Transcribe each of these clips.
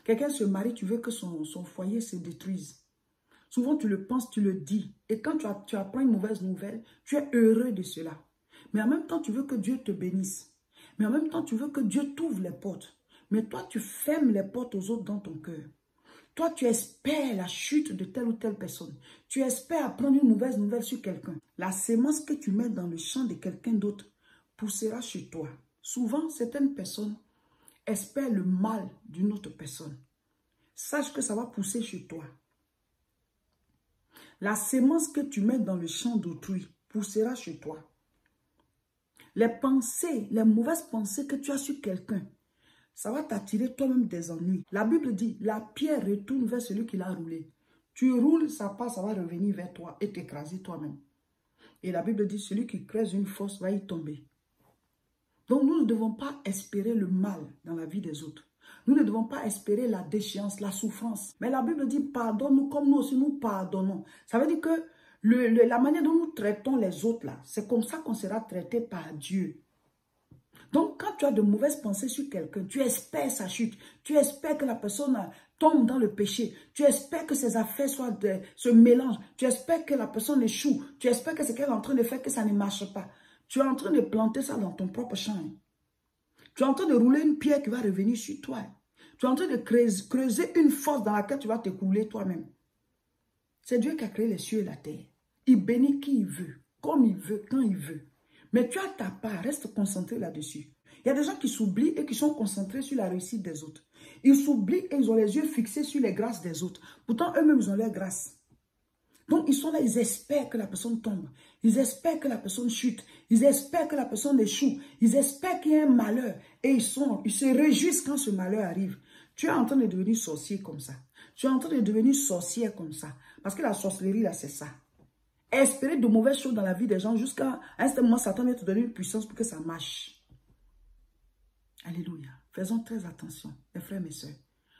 Quelqu'un se marie, tu veux que son foyer se détruise. Souvent, tu le penses, tu le dis. Et quand tu apprends une mauvaise nouvelle, tu es heureux de cela. Mais en même temps, tu veux que Dieu te bénisse. Mais en même temps, tu veux que Dieu t'ouvre les portes. Mais toi, tu fermes les portes aux autres dans ton cœur. Toi, tu espères la chute de telle ou telle personne. Tu espères apprendre une mauvaise nouvelle sur quelqu'un. La sémence que tu mets dans le champ de quelqu'un d'autre poussera chez toi. Souvent, certaines personnes espèrent le mal d'une autre personne. Sache que ça va pousser chez toi. La sémence que tu mets dans le champ d'autrui poussera chez toi. Les pensées, les mauvaises pensées que tu as sur quelqu'un, ça va t'attirer toi-même des ennuis. La Bible dit, la pierre retourne vers celui qui l'a roulé. Tu roules, ça passe, ça va revenir vers toi et t'écraser toi-même. Et la Bible dit, celui qui creuse une fosse va y tomber. Donc nous ne devons pas espérer le mal dans la vie des autres. Nous ne devons pas espérer la déchéance, la souffrance. Mais la Bible dit, pardonne-nous comme nous aussi nous pardonnons. Ça veut dire que la manière dont nous traitons les autres, là, c'est comme ça qu'on sera traité par Dieu. Donc, quand tu as de mauvaises pensées sur quelqu'un, tu espères sa chute, tu espères que la personne tombe dans le péché, tu espères que ses affaires se mélangent, tu espères que la personne échoue, tu espères que ce qu'elle est en train de faire, que ça ne marche pas. Tu es en train de planter ça dans ton propre champ. Tu es en train de rouler une pierre qui va revenir sur toi. Tu es en train de creuser une fosse dans laquelle tu vas t'écouler toi-même. C'est Dieu qui a créé les cieux et la terre. Il bénit qui il veut, comme il veut, quand il veut. Mais tu as ta part, reste concentré là-dessus. Il y a des gens qui s'oublient et qui sont concentrés sur la réussite des autres. Ils s'oublient et ils ont les yeux fixés sur les grâces des autres. Pourtant, eux-mêmes, ils ont leurs grâces. Donc, ils sont là, ils espèrent que la personne tombe. Ils espèrent que la personne chute. Ils espèrent que la personne échoue. Ils espèrent qu'il y ait un malheur. Et ils se réjouissent quand ce malheur arrive. Tu es en train de devenir sorcier comme ça. Tu es en train de devenir sorcière comme ça. Parce que la sorcellerie, là, c'est ça. Espérer de mauvaises choses dans la vie des gens jusqu'à un certain moment, Satan va te donner une puissance pour que ça marche. Alléluia. Faisons très attention, mes frères et mes sœurs.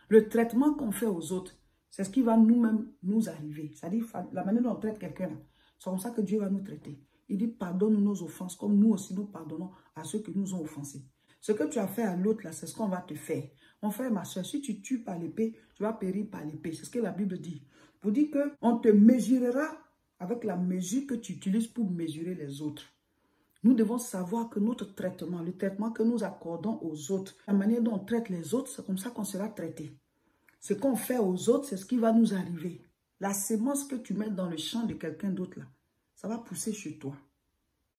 Le traitement qu'on fait aux autres, c'est ce qui va nous-mêmes nous arriver. C'est-à-dire la manière dont on traite quelqu'un, c'est comme ça que Dieu va nous traiter. Il dit, pardonne nos offenses, comme nous aussi nous pardonnons à ceux qui nous ont offensés. Ce que tu as fait à l'autre, là, c'est ce qu'on va te faire. Mon frère, ma soeur, si tu tues par l'épée, tu vas périr par l'épée. C'est ce que la Bible dit. Vous dit qu'on te mesurera avec la mesure que tu utilises pour mesurer les autres. Nous devons savoir que notre traitement, le traitement que nous accordons aux autres, la manière dont on traite les autres, c'est comme ça qu'on sera traité. Ce qu'on fait aux autres, c'est ce qui va nous arriver. La sémence que tu mets dans le champ de quelqu'un d'autre, là, ça va pousser chez toi.